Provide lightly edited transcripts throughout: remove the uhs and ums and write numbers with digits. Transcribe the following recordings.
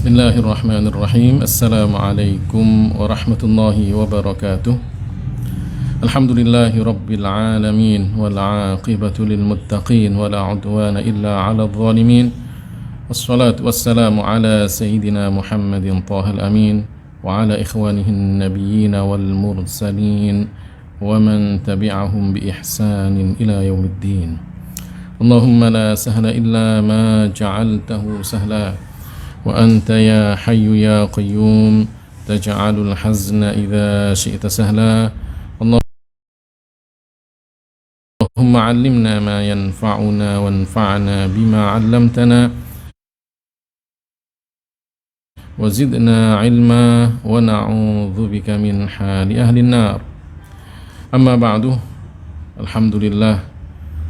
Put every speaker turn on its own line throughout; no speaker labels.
Bismillahirrahmanirrahim. Assalamualaikum warahmatullahi wabarakatuh. Alhamdulillahi rabbil alamin wal aqibatu lil muttaqin wala udwana illa 'alal zalimin. Wassalatu wassalamu ala sayyidina Muhammadin thahal amin wa ala ikhwanihi an-nabiyyin wal mursalin wa man tabi'ahum bi ihsanin ila yaumiddin. Allahumma la sahla illa ma ja'altahu sahla وأنت يا حي يا قيوم تجعل الحزن إذا شئت سهلا اللهم علمنا ما ينفعنا وانفعنا بما علمتنا وزدنا علما ونعوذ بك من حال أهل النار. Amma ba'du. Alhamdulillah,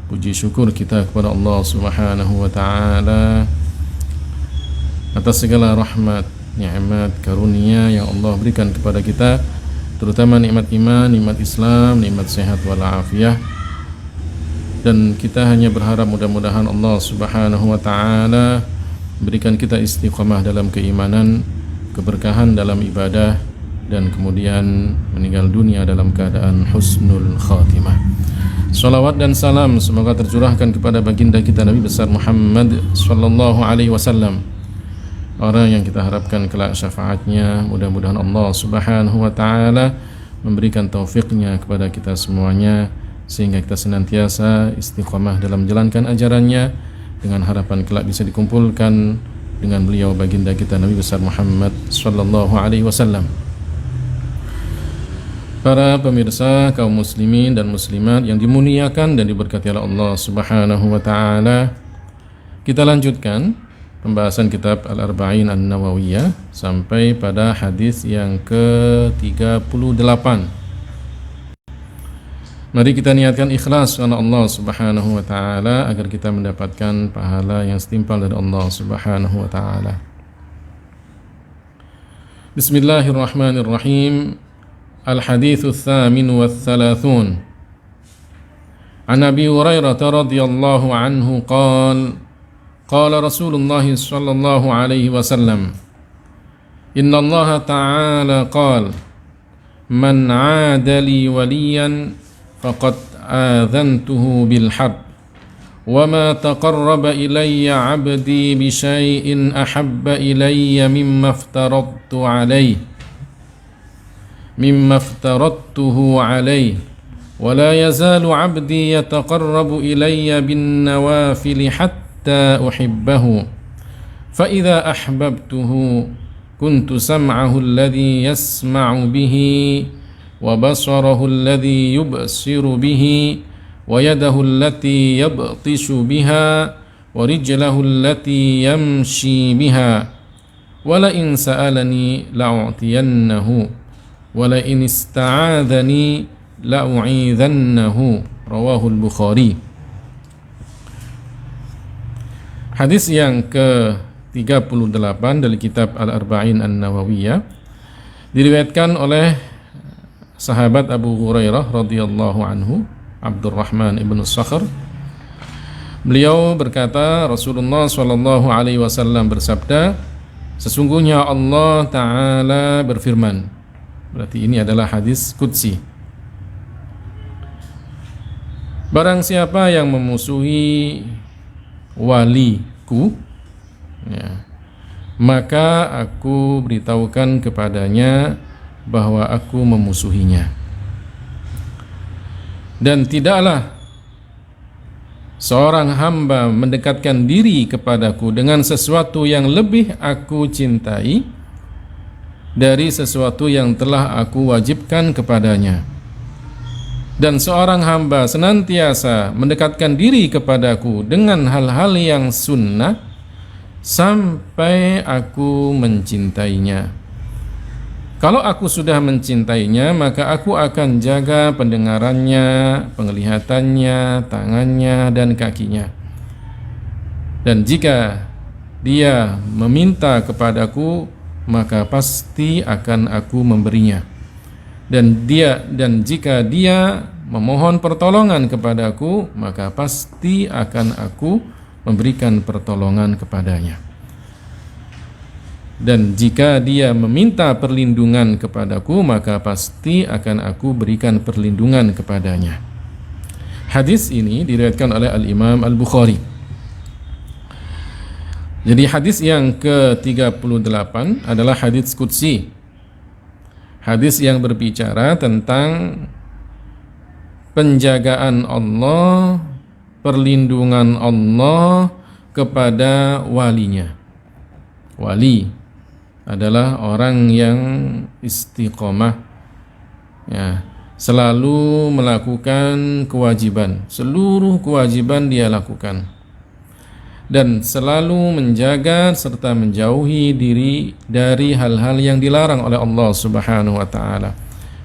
puji syukur kita kepada Allah Subhanahu wa ta'ala atas segala rahmat, nikmat, karunia yang Allah berikan kepada kita, terutama nikmat iman, nikmat Islam, nikmat sehat walafiat. Dan kita hanya berharap mudah-mudahan Allah Subhanahu wa ta'ala berikan kita istiqamah dalam keimanan, keberkahan dalam ibadah, dan kemudian meninggal dunia dalam keadaan husnul khatimah. Salawat dan salam semoga tercurahkan kepada baginda kita Nabi besar Muhammad sallallahu alaihi wasallam, orang yang kita harapkan kelak syafaatnya. Mudah-mudahan Allah Subhanahu wa ta'ala memberikan taufiknya kepada kita semuanya, sehingga kita senantiasa istiqamah dalam menjalankan ajarannya, dengan harapan kelak bisa dikumpulkan dengan beliau baginda kita Nabi besar Muhammad sallallahu alaihi wasallam. Para pemirsa kaum muslimin dan muslimat yang dimuliakan dan diberkati oleh Allah Subhanahu wa ta'ala, kita lanjutkan pembahasan kitab Al-Arba'in An-Nawawiyah sampai pada hadis yang ke-38. Mari kita niatkan ikhlas karena Allah Subhanahu wa ta'ala agar kita mendapatkan pahala yang setimpal dari Allah Subhanahu wa ta'ala. Bismillahirrahmanirrahim. Al-hadithu tsamin wa tsalathun. An Abi Hurairah radhiyallahu anhu qala قال رسول الله صلى الله عليه وسلم إن الله تعالى قال من عاد لي وليا فقد آذنته بالحرب وما تقرب إلي عبدي بشيء أحب إلي مما افترضته عليه ولا يزال عبدي يتقرب إلي بالنوافل حتى أحبه فإذا أحببته كنت سمعه الذي يسمع به وبصره الذي يبصر به ويده التي يبطش بها ورجله التي يمشي بها ولئن سألني لأعطينه ولئن استعاذني لأعيذنه رواه البخاري. Hadis yang ke-38 dari kitab Al-Arba'in An-Nawawiyah diriwayatkan oleh sahabat Abu Hurairah radhiyallahu anhu, Abdurrahman ibn Sakhr. Beliau berkata, Rasulullah sallallahu alaihi wasallam bersabda, sesungguhnya Allah Ta'ala berfirman. Berarti ini adalah hadis qudsi. Barang siapa yang memusuhi waliku, ya, maka aku beritahukan kepadanya bahwa aku memusuhinya. Dan tidaklah seorang hamba mendekatkan diri kepadaku dengan sesuatu yang lebih aku cintai dari sesuatu yang telah aku wajibkan kepadanya. Dan seorang hamba senantiasa mendekatkan diri kepadaku dengan hal-hal yang sunnah sampai aku mencintainya. Kalau aku sudah mencintainya, maka aku akan jaga pendengarannya, penglihatannya, tangannya, dan kakinya. Dan jika dia meminta kepadaku, maka pasti akan aku memberinya. Dan jika dia memohon pertolongan kepadaku, maka pasti akan aku memberikan pertolongan kepadanya. Dan jika dia meminta perlindungan kepadaku, maka pasti akan aku berikan perlindungan kepadanya. Hadis ini diriwayatkan oleh Al-Imam Al-Bukhari. Jadi hadis yang ke-38 adalah hadis qudsi. Hadis yang berbicara tentang penjagaan Allah, perlindungan Allah kepada walinya. Wali adalah orang yang istiqomah, ya, selalu melakukan kewajiban, seluruh kewajiban dia lakukan, dan selalu menjaga serta menjauhi diri dari hal-hal yang dilarang oleh Allah Subhanahu wa taala.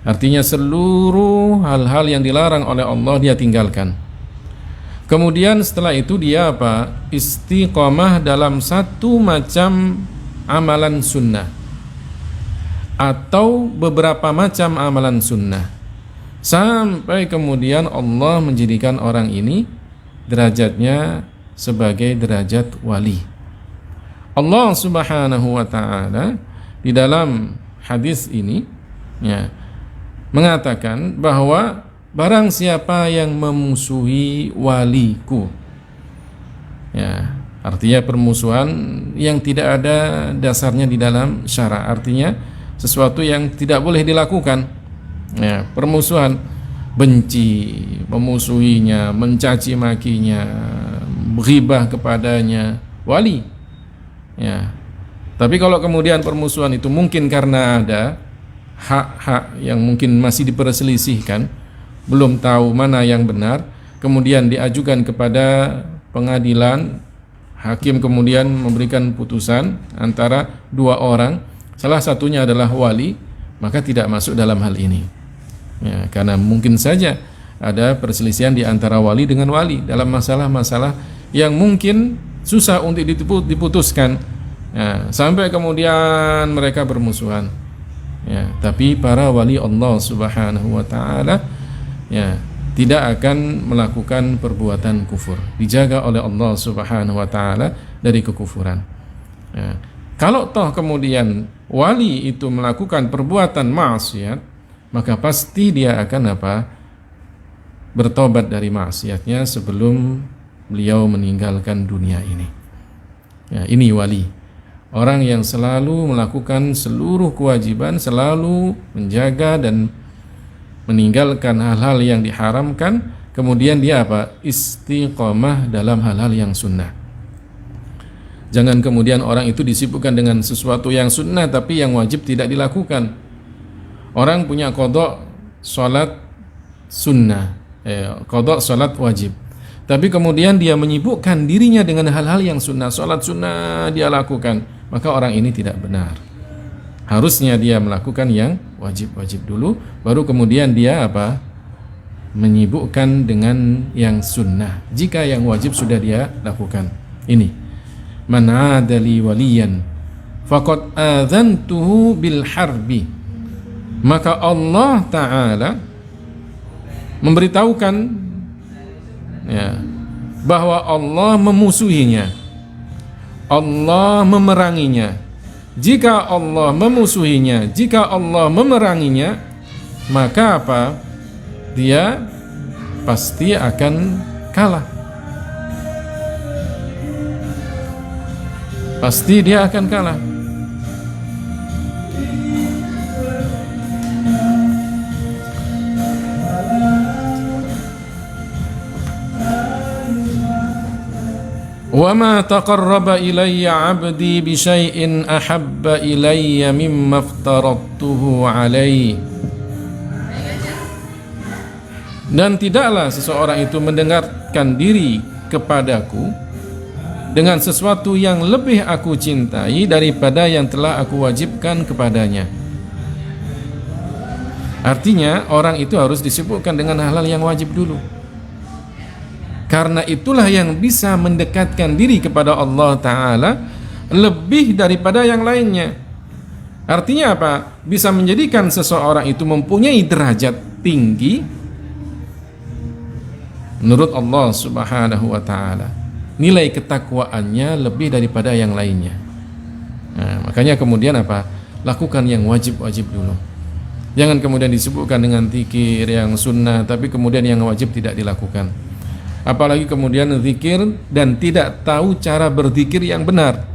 Artinya seluruh hal-hal yang dilarang oleh Allah dia tinggalkan. Kemudian setelah itu dia apa? Istiqomah dalam satu macam amalan sunnah atau beberapa macam amalan sunnah, sampai kemudian Allah menjadikan orang ini derajatnya sebagai derajat wali. Allah Subhanahu wa taala di dalam hadis ini, ya, mengatakan bahwa barang siapa yang memusuhi waliku, ya, artinya permusuhan yang tidak ada dasarnya di dalam syara, artinya sesuatu yang tidak boleh dilakukan, ya, permusuhan, benci, memusuhinya, mencaci makinya, ghibah kepadanya, wali, ya. Tapi kalau kemudian permusuhan itu mungkin karena ada hak-hak yang mungkin masih diperselisihkan, belum tahu mana yang benar, kemudian diajukan kepada pengadilan, hakim kemudian memberikan putusan antara dua orang, salah satunya adalah wali, maka tidak masuk dalam hal ini, ya, karena mungkin saja ada perselisihan di antara wali dengan wali dalam masalah-masalah yang mungkin susah untuk diputuskan, ya, sampai kemudian mereka bermusuhan, ya. Tapi para wali Allah Subhanahu wa taala, ya, tidak akan melakukan perbuatan kufur, dijaga oleh Allah Subhanahu wa taala dari kekufuran, ya. Kalau toh kemudian wali itu melakukan perbuatan maksiat, maka pasti dia akan apa? Bertobat dari maksiatnya sebelum beliau meninggalkan dunia ini, ya. Ini wali, orang yang selalu melakukan seluruh kewajiban, selalu menjaga dan meninggalkan hal-hal yang diharamkan, kemudian dia apa? Istiqomah dalam hal-hal yang sunnah. Jangan kemudian orang itu disibukkan dengan sesuatu yang sunnah tapi yang wajib tidak dilakukan. Orang punya qada salat sunnah, qada salat wajib, tapi kemudian dia menyibukkan dirinya dengan hal-hal yang sunnah, salat sunnah dia lakukan, maka orang ini tidak benar. Harusnya dia melakukan yang wajib-wajib dulu, baru kemudian dia apa? Menyibukkan dengan yang sunnah jika yang wajib sudah dia lakukan. Ini, man adali waliyan faqad adzantuhu bil harbi. Maka Allah Ta'ala memberitahukan, ya, bahwa Allah memusuhinya, Allah memeranginya. Jika Allah memusuhinya, jika Allah memeranginya, maka apa? Dia pasti akan kalah. Pasti dia akan kalah. وَمَا تَقَرَّبَ إِلَيَّ عَبْدِي بِشَيْءٍ أَحَبَّ إِلَيَّ مِمَّا افْتَرَضْتُهُ عَلَيْهِ. Dan tidaklah seseorang itu mendekatkan diri kepadaku dengan sesuatu yang lebih aku cintai daripada yang telah aku wajibkan kepadanya. Artinya orang itu harus disibukkan dengan hal-hal yang wajib dulu, karena itulah yang bisa mendekatkan diri kepada Allah Ta'ala lebih daripada yang lainnya. Artinya apa? Bisa menjadikan seseorang itu mempunyai derajat tinggi menurut Allah Subhanahu wa Ta'ala. Nilai ketakwaannya lebih daripada yang lainnya. Nah, makanya kemudian apa? Lakukan yang wajib-wajib dulu. Jangan kemudian disibukkan dengan zikir yang sunnah, tapi kemudian yang wajib tidak dilakukan. Apalagi kemudian zikir dan tidak tahu cara berzikir yang benar.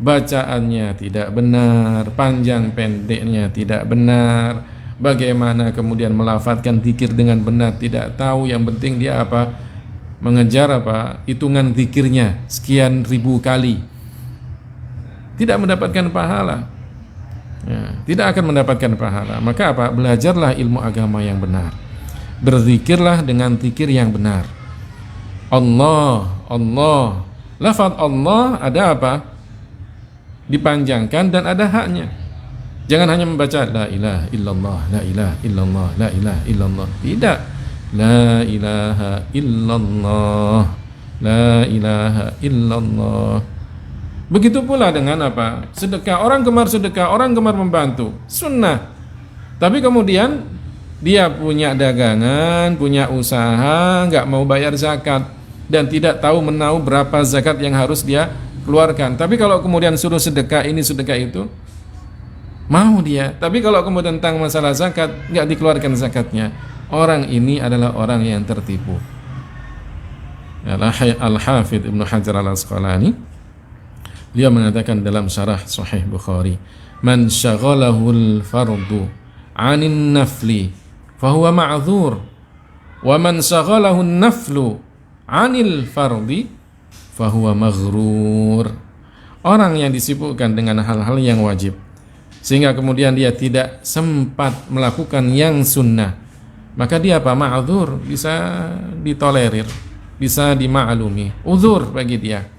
Bacaannya tidak benar, panjang pendeknya tidak benar. Bagaimana kemudian melafadzkan zikir dengan benar tidak tahu. Yang penting dia apa? Mengejar apa? Hitungan zikirnya sekian ribu kali. Tidak mendapatkan pahala. Ya, tidak akan mendapatkan pahala. Maka apa? Belajarlah ilmu agama yang benar. Berzikirlah dengan zikir yang benar. Allah, Allah. Lafaz Allah ada apa? Dipanjangkan dan ada haknya. Jangan hanya membaca la ilaha illallah, la ilaha illallah, la ilaha illallah. Tidak. La ilaha illallah, la ilaha illallah. Begitu pula dengan apa? Sedekah, orang gemar sedekah, orang gemar membantu, sunnah. Tapi kemudian dia punya dagangan, punya usaha, nggak mau bayar zakat dan tidak tahu menahu berapa zakat yang harus dia keluarkan. Tapi kalau kemudian suruh sedekah ini sedekah itu, mau dia. Tapi kalau kemudian tentang masalah zakat, nggak dikeluarkan zakatnya. Orang ini adalah orang yang tertipu. Al-Hafidh Ibnu Hajar Al-Asqalani dia mengatakan dalam syarah Sahih Bukhari, man syaghalahul fardu 'anin nafli fahuwa ma'dzur wa man syaghalahu naflu 'anil fardi fahuwa maghrur. Orang yang disibukkan dengan hal-hal yang wajib sehingga kemudian dia tidak sempat melakukan yang sunnah, maka dia apa? Ma'dzur, bisa ditolerir, bisa dimaklumi, uzur bagi dia.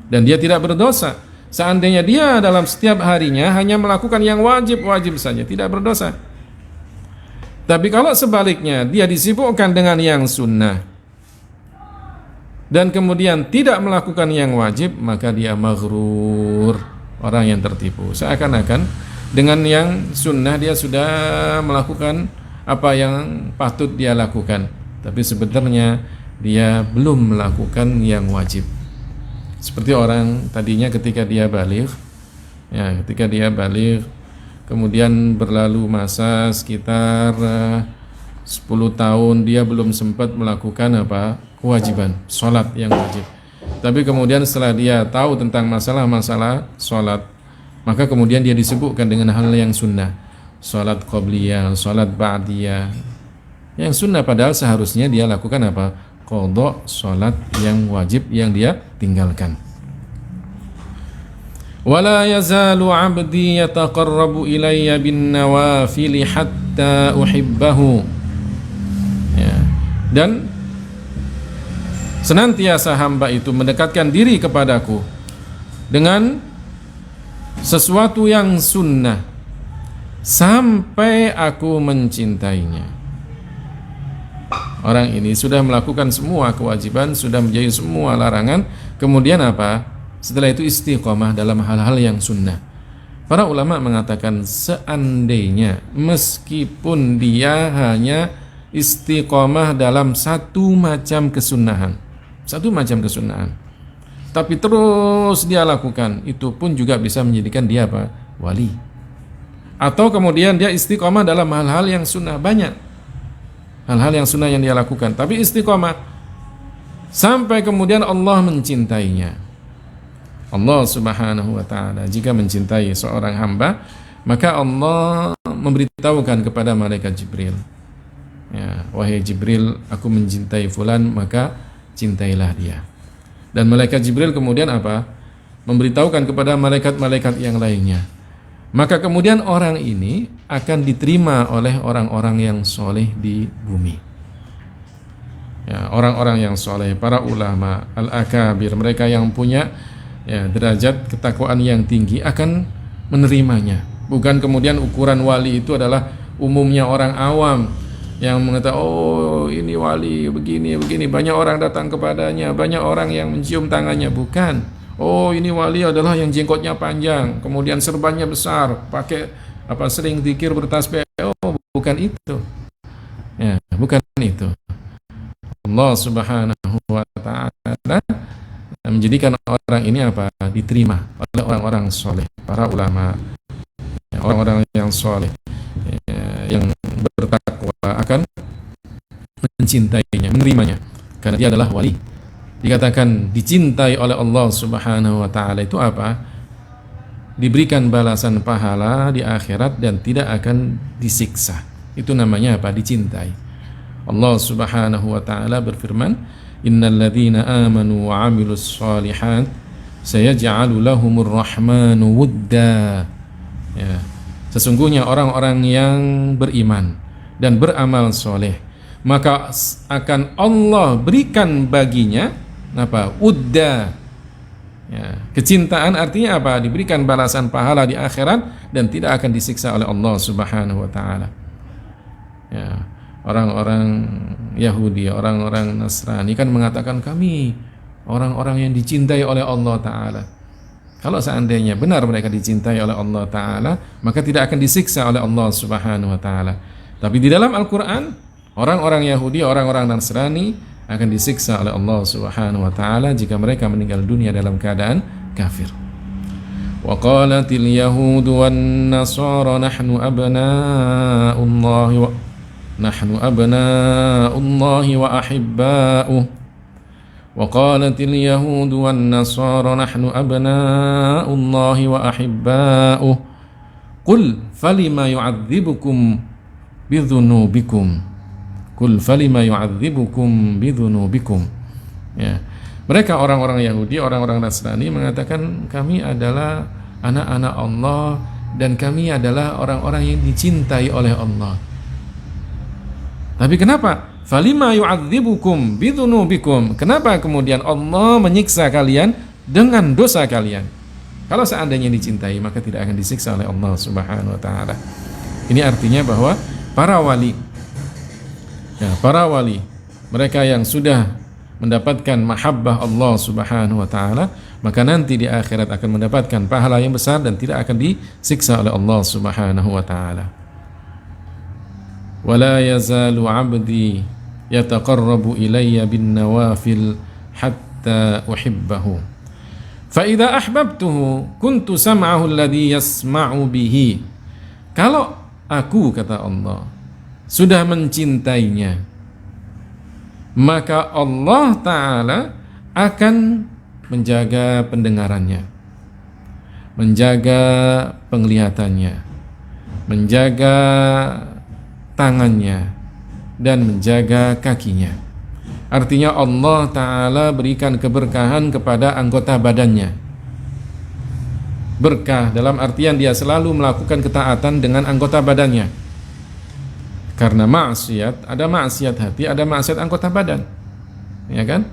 Dan dia tidak berdosa. Seandainya dia dalam setiap harinya hanya melakukan yang wajib-wajib saja, tidak berdosa. Tapi kalau sebaliknya dia disibukkan dengan yang sunnah dan kemudian tidak melakukan yang wajib, maka dia maghrur, orang yang tertipu. Seakan-akan dengan yang sunnah dia sudah melakukan apa yang patut dia lakukan, tapi sebenarnya dia belum melakukan yang wajib. Seperti orang tadinya ketika dia baligh, ya, ketika dia baligh, kemudian berlalu masa sekitar 10 tahun dia belum sempat melakukan apa? Kewajiban, sholat yang wajib. Tapi kemudian setelah dia tahu tentang masalah-masalah sholat, maka kemudian dia disebutkan dengan hal yang sunnah, sholat qobliyah, sholat ba'diyah. Yang sunnah padahal seharusnya dia lakukan apa? Qadha salat yang wajib yang dia tinggalkan. Wala yazalu 'abdi yataqarrabu ilayya bin nawafil hatta uhibbahu. Ya. Dan senantiasa hamba itu mendekatkan diri kepadaku dengan sesuatu yang sunnah sampai aku mencintainya. Orang ini sudah melakukan semua kewajiban, sudah menjauhi semua larangan, kemudian apa? Setelah itu istiqomah dalam hal-hal yang sunnah. Para ulama mengatakan seandainya meskipun dia hanya istiqomah dalam satu macam kesunahan, tapi terus dia lakukan, itu pun juga bisa menjadikan dia apa? Wali. Atau kemudian dia istiqomah dalam hal-hal yang sunnah, banyak hal-hal yang sunnah yang dia lakukan, tapi istiqomah sampai kemudian Allah mencintainya. Allah Subhanahu wa ta'ala jika mencintai seorang hamba, maka Allah memberitahukan kepada malaikat Jibril, ya, wahai Jibril, aku mencintai fulan, maka cintailah dia. Dan malaikat Jibril kemudian apa? Memberitahukan kepada malaikat-malaikat yang lainnya. Maka kemudian orang ini akan diterima oleh orang-orang yang soleh di bumi. Ya, orang-orang yang soleh, para ulama, al-akabir, mereka yang punya ya, derajat ketakwaan yang tinggi akan menerimanya. Bukan kemudian ukuran wali itu adalah umumnya orang awam yang mengatakan, oh ini wali begini. Banyak orang datang kepadanya, banyak orang yang mencium tangannya. Bukan. Oh ini wali adalah yang jenggotnya panjang, kemudian serbannya besar, pakai apa, sering zikir, bertasbih. Oh bukan itu. Ya, bukan itu. Allah Subhanahu wa ta'ala menjadikan orang ini apa? Diterima oleh orang-orang soleh, para ulama, orang-orang yang soleh, yang bertakwa akan mencintainya, menerimanya, karena dia adalah wali. Dikatakan dicintai oleh Allah Subhanahu wa taala itu apa? Diberikan balasan pahala di akhirat dan tidak akan disiksa. Itu namanya apa? Dicintai. Allah Subhanahu wa taala berfirman, "Innal ladzina amanu wa 'amilus shalihat sayaj'alu lahumur rahmanu wudda." Ya. Sesungguhnya orang-orang yang beriman dan beramal soleh, maka akan Allah berikan baginya apa? Udda. Ya, kecintaan artinya apa? Diberikan balasan pahala di akhirat dan tidak akan disiksa oleh Allah Subhanahu wa taala. Ya, orang-orang Yahudi, orang-orang Nasrani kan mengatakan kami orang-orang yang dicintai oleh Allah taala. Kalau seandainya benar mereka dicintai oleh Allah taala, maka tidak akan disiksa oleh Allah Subhanahu wa taala. Tapi di dalam Al-Qur'an, orang-orang Yahudi, orang-orang Nasrani akan disiksa oleh Allah Subhanahu wa taala jika mereka meninggal dunia dalam keadaan kafir. Wa qalatil yahudu wan nasara nahnu abna'ullahi wa ahibba'uh. Wa qalatil yahudu wan nasara nahnu abna'ullahi wa ahibba'uh. Qul falima yu'adzibukum bidzunubikum. Kul falima yu'adzibukum bidzunubikum. Ya. Mereka orang-orang Yahudi, orang-orang Nasrani mengatakan kami adalah anak-anak Allah dan kami adalah orang-orang yang dicintai oleh Allah. Tapi kenapa? Falima yu'adzibukum bidzunubikum. Kenapa kemudian Allah menyiksa kalian dengan dosa kalian? Kalau seandainya dicintai, maka tidak akan disiksa oleh Allah Subhanahu wa taala. Ini artinya bahwa para wali, mereka yang sudah mendapatkan mahabbah Allah Subhanahu wa taala, maka nanti di akhirat akan mendapatkan pahala yang besar dan tidak akan disiksa oleh Allah Subhanahu wa taala. Wala yazalu 'abdi yataqarrabu ilayya bin nawafil hatta uhibbahu. Fa idza ahbabtuhu kuntu sam'ahu alladhi yasma'u bihi. Kalau aku, kata Allah, sudah mencintainya, maka Allah Ta'ala akan menjaga pendengarannya, menjaga penglihatannya, menjaga tangannya, dan menjaga kakinya. Artinya Allah Ta'ala berikan keberkahan kepada anggota badannya. Berkah dalam artian dia selalu melakukan ketaatan dengan anggota badannya. Karena maksiat, ada maksiat hati, ada maksiat anggota badan. Ya kan?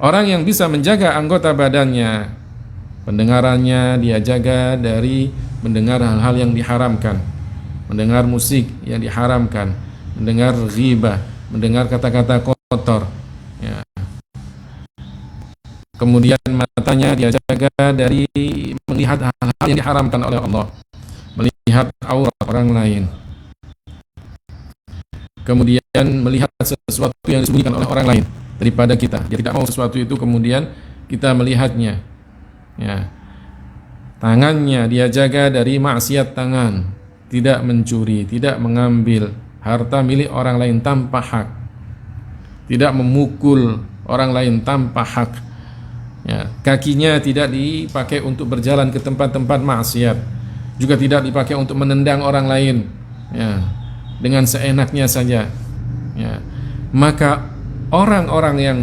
Orang yang bisa menjaga anggota badannya, pendengarannya dia jaga dari mendengar hal-hal yang diharamkan, mendengar musik yang diharamkan, mendengar ghibah, mendengar kata-kata kotor. Ya. Kemudian matanya dia jaga dari melihat hal-hal yang diharamkan oleh Allah, melihat aurat orang lain. Kemudian melihat sesuatu yang disembunyikan oleh orang lain daripada kita. Dia tidak mau sesuatu itu kemudian kita melihatnya. Ya. Tangannya dia jaga dari maksiat tangan, tidak mencuri, tidak mengambil harta milik orang lain tanpa hak, tidak memukul orang lain tanpa hak. Ya. Kakinya tidak dipakai untuk berjalan ke tempat-tempat maksiat, juga tidak dipakai untuk menendang orang lain. Ya. Dengan seenaknya saja. Ya. Maka orang-orang yang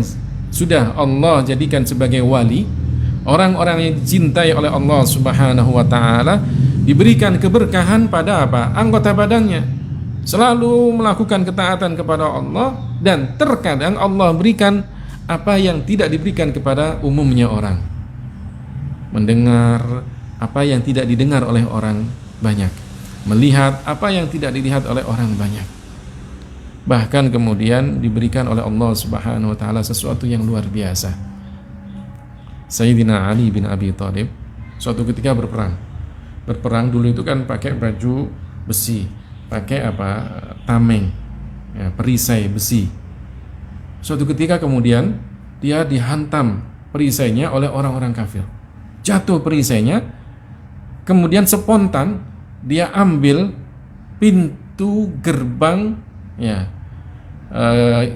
sudah Allah jadikan sebagai wali, orang-orang yang dicintai oleh Allah Subhanahu wa taala, diberikan keberkahan pada apa? Anggota badannya. Selalu melakukan ketaatan kepada Allah, dan terkadang Allah berikan apa yang tidak diberikan kepada umumnya orang. Mendengar apa yang tidak didengar oleh orang banyak. Melihat apa yang tidak dilihat oleh orang banyak. Bahkan kemudian diberikan oleh Allah Subhanahu wa taala sesuatu yang luar biasa. Sayyidina Ali bin Abi Thalib suatu ketika berperang. Berperang dulu itu kan pakai baju besi, pakai apa? Tameng, ya, perisai besi. Suatu ketika kemudian dia dihantam perisainya oleh orang-orang kafir. Jatuh perisainya, kemudian spontan dia ambil pintu gerbang ya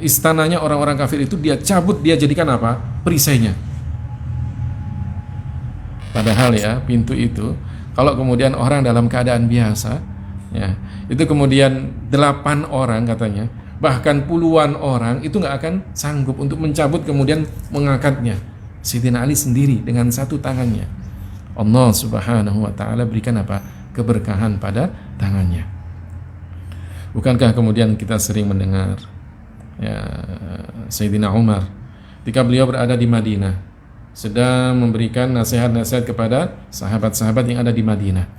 istananya orang-orang kafir itu, dia cabut, dia jadikan apa? Perisainya. Padahal ya pintu itu kalau kemudian orang dalam keadaan biasa ya, itu kemudian 8 orang katanya, bahkan puluhan orang itu nggak akan sanggup untuk mencabut kemudian mengangkatnya. Sayyidina Ali sendiri dengan satu tangannya. Allah Subhanahu wa taala berikan apa? Keberkahan pada tangannya. Bukankah kemudian kita sering mendengar ya, Sayyidina Umar ketika beliau berada di Madinah sedang memberikan nasihat-nasihat kepada sahabat-sahabat yang ada di Madinah,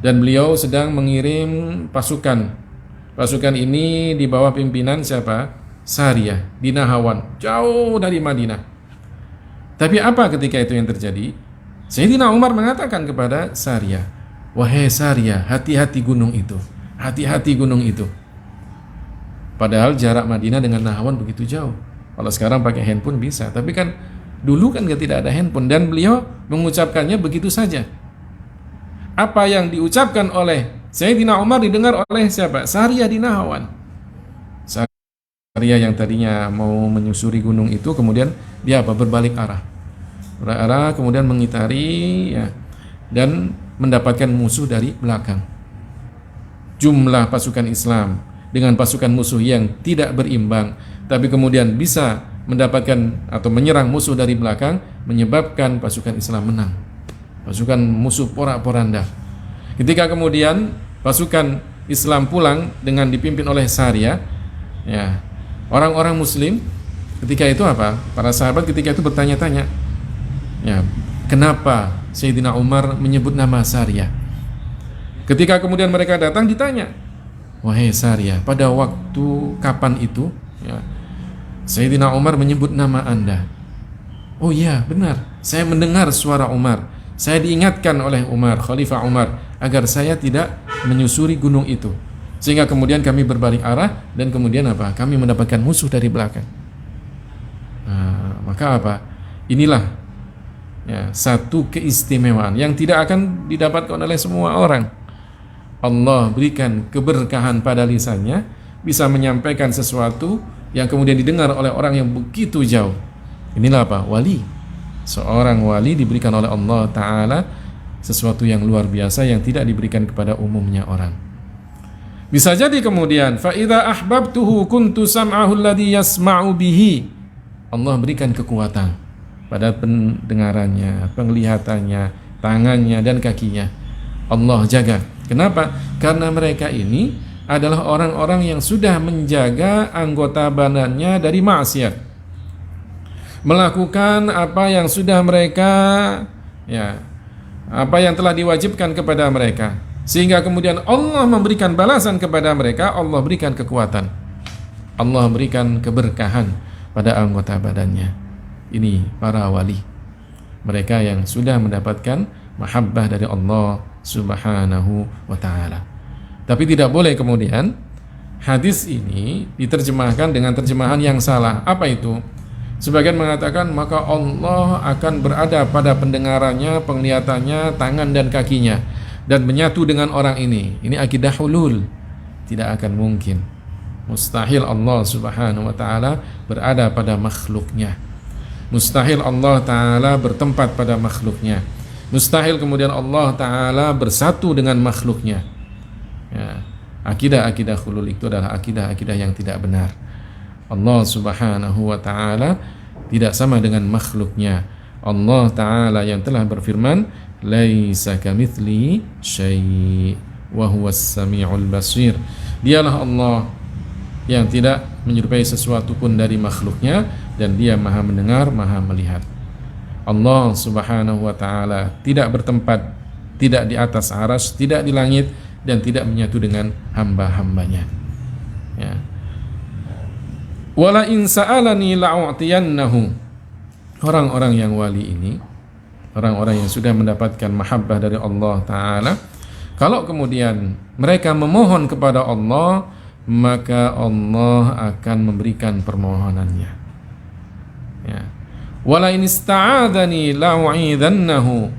dan beliau sedang mengirim pasukan. Pasukan ini di bawah pimpinan siapa? Sariyah di Nahawan, jauh dari Madinah. Tapi apa ketika itu yang terjadi? Sayyidina Umar mengatakan kepada Sariyah, wahai Sariyah, hati-hati gunung itu, hati-hati gunung itu. Padahal jarak Madinah dengan Nahawan begitu jauh. Kalau sekarang pakai handphone bisa, tapi kan dulu kan tidak ada handphone, dan beliau mengucapkannya begitu saja. Apa yang diucapkan oleh Sayyidina Umar didengar oleh siapa? Sariyah di Nahawan. Sariyah yang tadinya mau menyusuri gunung itu, kemudian dia apa? Berbalik arah. Kemudian mengitari ya, dan mendapatkan musuh dari belakang. Jumlah pasukan Islam dengan pasukan musuh yang tidak berimbang, tapi kemudian bisa mendapatkan atau menyerang musuh dari belakang, menyebabkan pasukan Islam menang. Pasukan musuh porak-poranda. Ketika kemudian pasukan Islam pulang dengan dipimpin oleh Sariyah, ya, orang-orang Muslim ketika itu apa? Para sahabat ketika itu bertanya-tanya, ya, kenapa Sayyidina Umar menyebut nama Sariyah? Ketika kemudian mereka datang ditanya, wahai Sariyah, pada waktu kapan itu ya, Sayyidina Umar menyebut nama Anda? Oh iya, benar, saya mendengar suara Umar, saya diingatkan oleh Umar, Khalifah Umar, agar saya tidak menyusuri gunung itu, sehingga kemudian kami berbalik arah, dan kemudian apa? Kami mendapatkan musuh dari belakang. Nah, maka apa? Inilah ya, satu keistimewaan yang tidak akan didapatkan oleh semua orang. Allah berikan keberkahan pada lisannya, bisa menyampaikan sesuatu yang kemudian didengar oleh orang yang begitu jauh. Inilah apa? Wali. Seorang wali diberikan oleh Allah Ta'ala sesuatu yang luar biasa yang tidak diberikan kepada umumnya orang. Bisa jadi kemudian fa idza ahbabtuhu kuntu sam'ahu alladhi yasma'u bihi. Allah berikan kekuatan pada pendengarannya, penglihatannya, tangannya dan kakinya. Allah jaga. Kenapa? Karena mereka ini adalah orang-orang yang sudah menjaga anggota badannya dari maksiat, melakukan apa yang sudah mereka ya, apa yang telah diwajibkan kepada mereka, sehingga kemudian Allah memberikan balasan kepada mereka. Allah berikan kekuatan, Allah berikan keberkahan pada anggota badannya. Ini para wali, mereka yang sudah mendapatkan mahabbah dari Allah Subhanahu wa ta'ala. Tapi tidak boleh kemudian hadis ini diterjemahkan dengan terjemahan yang salah. Apa itu? Sebagian mengatakan maka Allah akan berada pada pendengarannya, penglihatannya, tangan dan kakinya, dan menyatu dengan orang ini. Ini akidah hulul. Tidak akan mungkin. Mustahil Allah Subhanahu wa ta'ala berada pada makhluknya. Mustahil Allah Ta'ala bertempat pada makhluknya. Mustahil kemudian Allah Ta'ala bersatu dengan makhluknya. Ya, akidah-akidah hulul itu adalah akidah-akidah yang tidak benar. Allah Subhanahu wa ta'ala tidak sama dengan makhluknya. Allah Ta'ala yang telah berfirman, laisa kamitslihi syai' wa huwas sami'ul basir. Dialah Allah yang tidak menyerupai sesuatu pun dari makhluknya, dan dia maha mendengar, maha melihat. Allah Subhanahu wa ta'ala tidak bertempat, tidak di atas arsy, tidak di langit, dan tidak menyatu dengan hamba-hambanya. Ya. Wala in sa'alani la'u'tiyannahu. Orang-orang yang wali ini, orang-orang yang sudah mendapatkan mahabbah dari Allah Ta'ala, kalau kemudian mereka memohon kepada Allah, maka Allah akan memberikan permohonannya. Ya. Wala in ista'adzani la'u'idzannahu.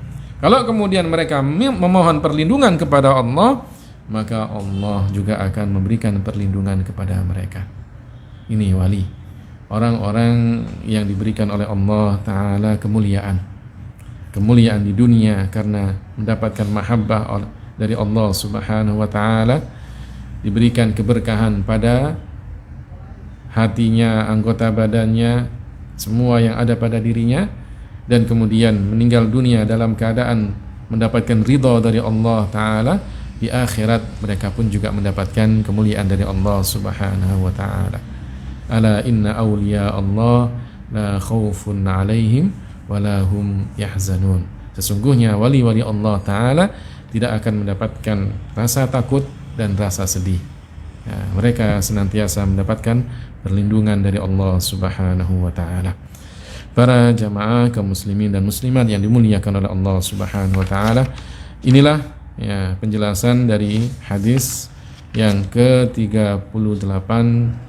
Kalau kemudian mereka memohon perlindungan kepada Allah, maka Allah juga akan memberikan perlindungan kepada mereka. Ini wali, orang-orang yang diberikan oleh Allah Ta'ala kemuliaan di dunia karena mendapatkan mahabbah dari Allah Subhanahu wa Ta'ala, diberikan keberkahan pada hatinya, anggota badannya, semua yang ada pada dirinya, dan kemudian meninggal dunia dalam keadaan mendapatkan ridha dari Allah Ta'ala. Di akhirat mereka pun juga mendapatkan kemuliaan dari Allah Subhanahu wa Ta'ala. Ala inna awliya Allah la khawfun alaihim wa la hum yahzanun. Sesungguhnya wali-wali Allah Ta'ala tidak akan mendapatkan rasa takut dan rasa sedih. Ya, mereka senantiasa mendapatkan perlindungan dari Allah Subhanahu wa Ta'ala. Para jamaah kaum muslimin dan muslimat yang dimuliakan oleh Allah Subhanahu wa Ta'ala, inilah ya penjelasan dari hadis yang ke-38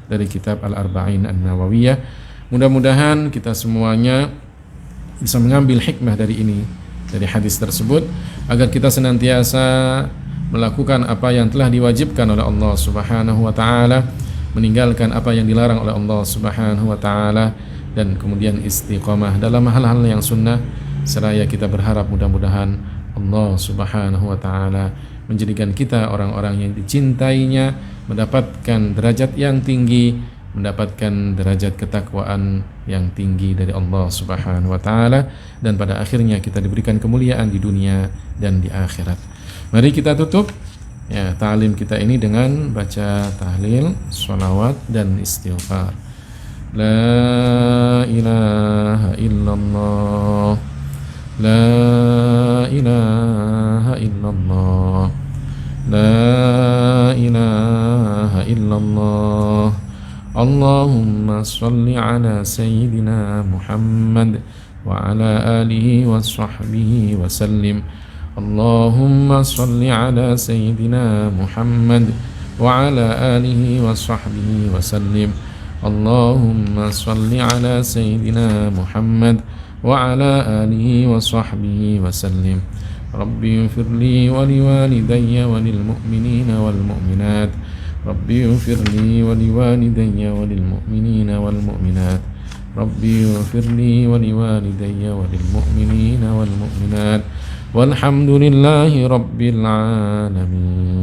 dari kitab Al-Arba'in An-Nawawiyah. Mudah-mudahan kita semuanya bisa mengambil hikmah dari ini, dari hadis tersebut, agar kita senantiasa melakukan apa yang telah diwajibkan oleh Allah Subhanahu wa Ta'ala, meninggalkan apa yang dilarang oleh Allah Subhanahu wa Ta'ala, dan kemudian istiqamah dalam hal-hal yang sunnah, seraya kita berharap mudah-mudahan Allah Subhanahu wa Ta'ala menjadikan kita orang-orang yang dicintainya, mendapatkan derajat yang tinggi, mendapatkan derajat ketakwaan yang tinggi dari Allah Subhanahu wa Ta'ala, dan pada akhirnya kita diberikan kemuliaan di dunia dan di akhirat. Mari kita tutup ya ta'lim kita ini dengan baca tahlil, sholawat dan istighfar. La ilaha illallah, la ilaha illallah, la ilaha illallah. Allahumma salli ala sayyidina Muhammad wa ala alihi wa sahbihi wa sallim. Allahumma salli ala sayyidina Muhammad wa ala alihi wa sahbihi wa sallim. Allahumma salli ala sayyidina Muhammad wa ala alihi wa sahbihi wa sallim. Rabbi ighfirli wa liwalidayya wa lil mu'minina wal mu'minat. Rabbi ighfirli wa liwalidayya wa lil mu'minina wal mu'minat. Rabbi ighfirli wa liwalidayya wa lil mu'minina wal mu'minat. Walhamdulillahi rabbil alamin.